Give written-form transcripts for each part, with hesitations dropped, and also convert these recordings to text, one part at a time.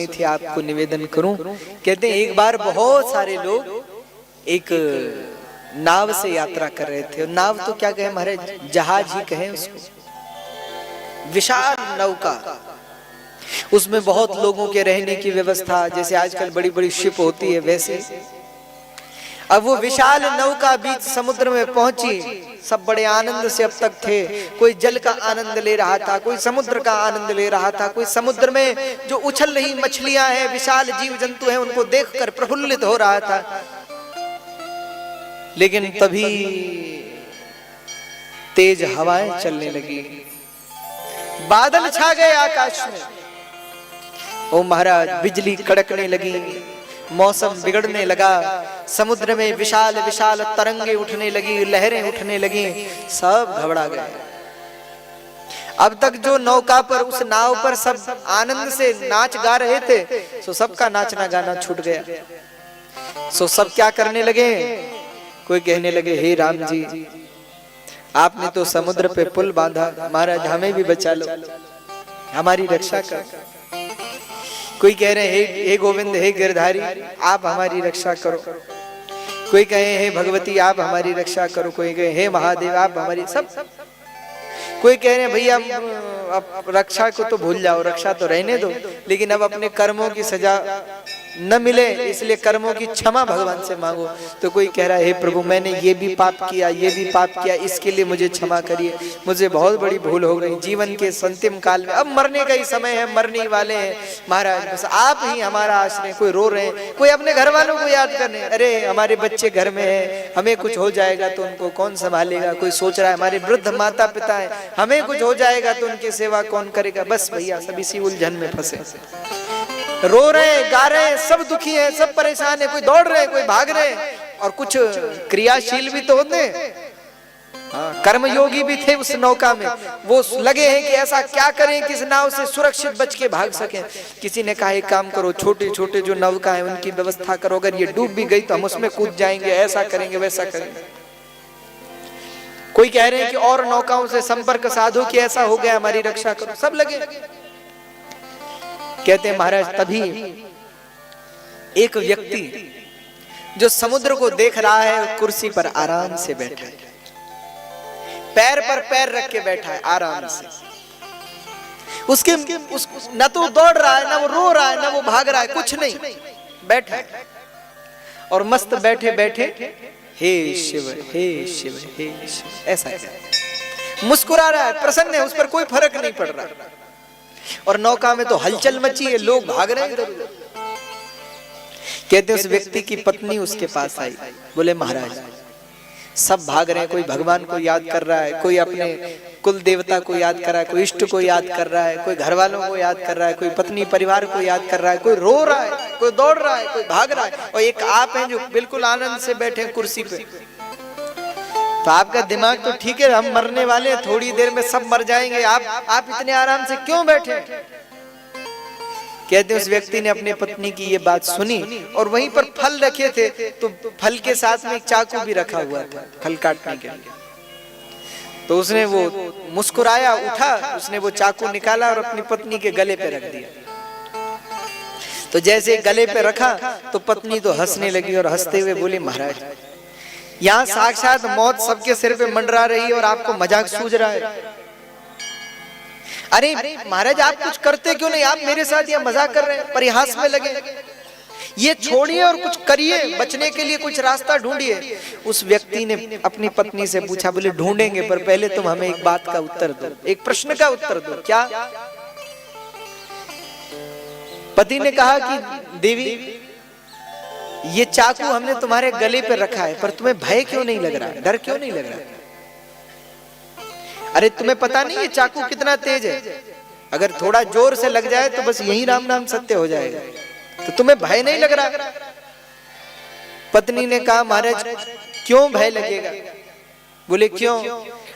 थी आपको निवेदन करूं। कहते हैं एक बार बहुत सारे लोग एक नाव से यात्रा कर रहे थे। नाव तो क्या कहें महाराज, जहाज ही कहें उसको। विशाल नौका, उसमें बहुत लोगों के रहने की व्यवस्था, जैसे आजकल बड़ी बड़ी शिप होती है वैसे। अब वो विशाल नौका बीच समुद्र में पहुंची। सब बड़े आनंद से अब तक थे। कोई जल का आनंद ले रहा था, कोई समुद्र का आनंद ले रहा था, कोई समुद्र में जो उछल रही मछलियां हैं, विशाल जीव जंतु हैं, उनको देखकर प्रफुल्लित हो रहा था। लेकिन तभी तेज हवाएं चलने लगी, बादल छा गए आकाश में। ओ महाराज, बिजली कड़कने लगी, मौसम बिगड़ने लगा, समुद्र में विशाल विशाल तरंगे उठने लगी, लहरें उठने लगी, सब घबरा गए। अब तक जो नौका पर, उस नाव पर सब आनंद से नाच गा रहे थे, सो सबका नाचना गाना छूट गया। सो सब क्या करने लगे, कोई कहने लगे हे राम जी, आपने तो समुद्र पे पुल बांधा, महाराज हमें भी बचा लो, हमारी रक्षा कर। कोई कह रहे हैं हे गोविंद, हे गिरधारी, आप हमारी रक्षा करो। कोई कहे हे भगवती, आप हमारी रक्षा करो। कोई कहे हे महादेव, आप हमारी, सब। कोई कह रहे हैं भैया अब रक्षा को तो भूल जाओ, रक्षा तो रहने दो, लेकिन अब अपने कर्मों की सजा न मिले इसलिए कर्मों की क्षमा भगवान से मांगो। तो कोई कह रहा है हे प्रभु, मैंने ये भी पाप किया, ये भी पाप किया, इसके लिए मुझे क्षमा करिए, मुझे बहुत बड़ी भूल हो गई जीवन के अंतिम काल में, अब मरने का ही समय है, मरने वाले हैं महाराज, बस आप ही हमारा आश्रय। कोई रो रहे हैं, कोई अपने घर वालों को याद करने, अरे हमारे बच्चे घर में है, हमें कुछ हो जाएगा तो उनको कौन संभालेगा। कोई सोच रहा है हमारे वृद्ध माता पिता है, हमें कुछ हो जाएगा तो उनकी सेवा कौन करेगा। बस भैया सब इसी उलझन में फंसे, रो रहे, गा रहे, सब दुखी हैं, सब परेशान है, कोई दौड़ रहे, कोई भाग रहे, और कुछ क्रियाशील भी तो होते, कर्मयोगी भी थे उस नौका में। वो लगे हैं कि ऐसा क्या करें कि इस नाव से सुरक्षित बच के भाग सकें। किसी ने कहा एक काम करो, छोटे छोटे जो नौका है उनकी व्यवस्था करो, अगर ये डूब भी गई तो हम उसमें कूद जाएंगे, ऐसा करेंगे वैसा करेंगे। कोई कह रहे हैं कि और नौकाओं से संपर्क साधो कि ऐसा हो गया, हमारी रक्षा करो। सब लगे। कहते हैं महाराज तभी एक व्यक्ति जो समुद्र को देख रहा है, कुर्सी पर आराम से बैठा है, पैर पर पैर रख के बैठा है आराम से। उसके न तो दौड़ रहा है, ना वो रो रहा है, ना वो भाग रहा है, कुछ नहीं, बैठा है और मस्त बैठे बैठे हे शिव हे शिव हे शिव ऐसा मुस्कुरा रहा है, प्रसन्न है, उस पर कोई फर्क नहीं पड़ रहा। और नौका में तो हलचल मची है, लोग भाग रहे हैं इधर उधर। कहते हैं उस व्यक्ति की पत्नी उसके पास आई, बोले महाराज सब भाग रहे हैं, कोई भगवान को याद कर रहा है, कोई अपने कुल देवता को याद कर रहा है, कोई इष्ट को याद कर रहा है, कोई घर वालों को याद कर रहा है, कोई पत्नी परिवार को याद कर रहा है, कोई रो रहा है, कोई दौड़ रहा है, कोई भाग रहा है, और एक आप हैं जो बिल्कुल आनंद से बैठे हैं कुर्सी पे। तो आपका दिमाग तो ठीक है, हम मरने वाले हैं, थोड़ी देर में सब मर जाएंगे, आप इतने आराम से क्यों बैठे। कहते उस व्यक्ति ने अपने पत्नी की ये बात सुनी, और वहीं पर फल रखे थे, तो फल के साथ में एक चाकू भी रखा हुआ था फल काटने के लिए। तो उसने वो मुस्कुराया, उठा, उसने वो चाकू निकाला और अपनी पत्नी के गले पे रख दिया। तो जैसे गले पे रखा तो पत्नी तो हंसने लगी और हंसते हुए बोली महाराज यहाँ साक्षात मौत सबके सिर पे मंडरा रही है और आपको मजाक सूझ रहा है। अरे महाराज आप कुछ करते क्यों नहीं, आप मेरे साथ यह मजाक कर रहे हैं, परिहास में लगे। ये छोड़िए और कुछ करिए, बचने के लिए कुछ रास्ता ढूंढिए। उस व्यक्ति ने अपनी पत्नी से पूछा, बोले ढूंढेंगे पर पहले तुम हमें एक बात का उत्तर दो, एक प्रश्न का उत्तर दो। क्या? पति ने कहा कि देवी ये चाकू हमने तुम्हारे गले पर रखा है, पर तुम्हें भय क्यों नहीं लग रहा, डर क्यों नहीं लग रहा? अरे तुम्हें पता नहीं ये चाकू कितना तेज है, अगर थोड़ा जोर से लग जाए तो बस यही राम नाम सत्य हो जाएगा, तो तुम्हें भय नहीं लग रहा? पत्नी ने कहा महाराज क्यों भय लगेगा? बोले क्यों?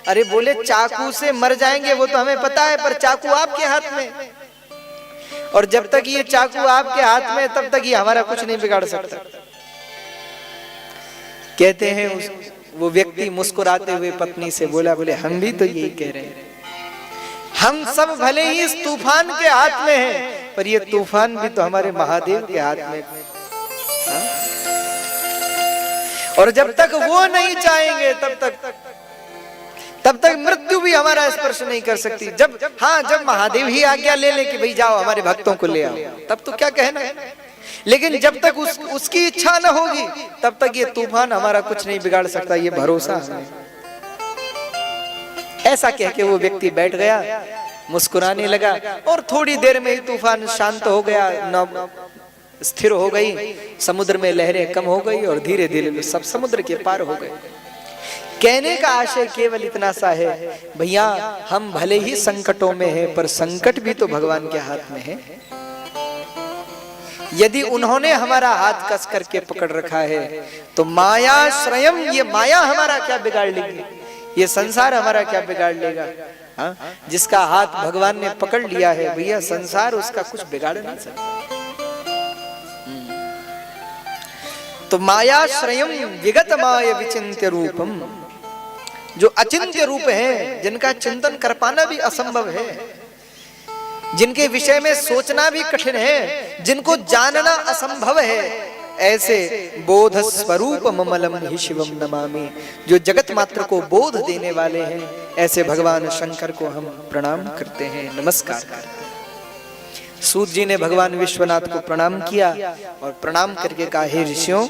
अरे बोले चाकू से मर जाएंगे वो तो हमें पता है, पर चाकू आपके हाथ में, और जब तक ये चाकू आपके हाथ में तब तक ये हमारा कुछ नहीं बिगाड़ सकता। कहते हैं वो व्यक्ति मुस्कुराते हुए पत्नी से बोला, बोले हम भी तो यही कह रहे हैं, हम सब भले ही इस तूफान के हाथ में हैं, पर ये तूफान भी तो हमारे महादेव के हाथ में। हाँ? और जब तक वो नहीं चाहेंगे तब तक मृत्यु भी हमारा स्पर्श नहीं कर सकती। जब महादेव ही आज्ञा ले ले कि भाई जाओ हमारे भक्तों को ले आओ, तब तो क्या कहना है। लेकिन जब तक उसकी इच्छा न होगी तब तक ये तूफान हमारा कुछ नहीं बिगाड़ सकता, ये भरोसा है। ऐसा कह के वो व्यक्ति बैठ गया, मुस्कुराने लगा और थोड़ी देर में ही तूफान शांत हो गया, नाव स्थिर हो गई, समुद्र में लहरें कम हो गई और धीरे धीरे सब समुद्र के पार हो गए। कहने का आशय केवल इतना सा है, भैया हम भले ही संकटों में हैं पर संकट भी तो भगवान के हाथ में है। यदि उन्होंने हमारा हाथ कस करके पकड़ रखा है तो माया श्रयम, ये माया हमारा क्या बिगाड़ लेगी, ये संसार हमारा क्या बिगाड़ लेगा। हाँ? जिसका हाथ भगवान ने पकड़ लिया है भैया, संसार उसका कुछ बिगाड़ नहीं सकता। तो माया श्रयम विगत माय विचिन्त्य रूपम, जो अचिंत्य रूप है, जिनका चिंतन कर पाना भी असंभव है, जिनके विषय में सोचना भी कठिन है, जिनको जानना असंभव है, ऐसे बोध स्वरूप ममलम ही शिवम नमामि, जो जगत मात्र को बोध देने वाले हैं, ऐसे भगवान शंकर को हम प्रणाम करते हैं, नमस्कार करते हैं। सूत जी ने भगवान विश्वनाथ को प्रणाम किया और प्रणाम करके कहा, हे ऋषियों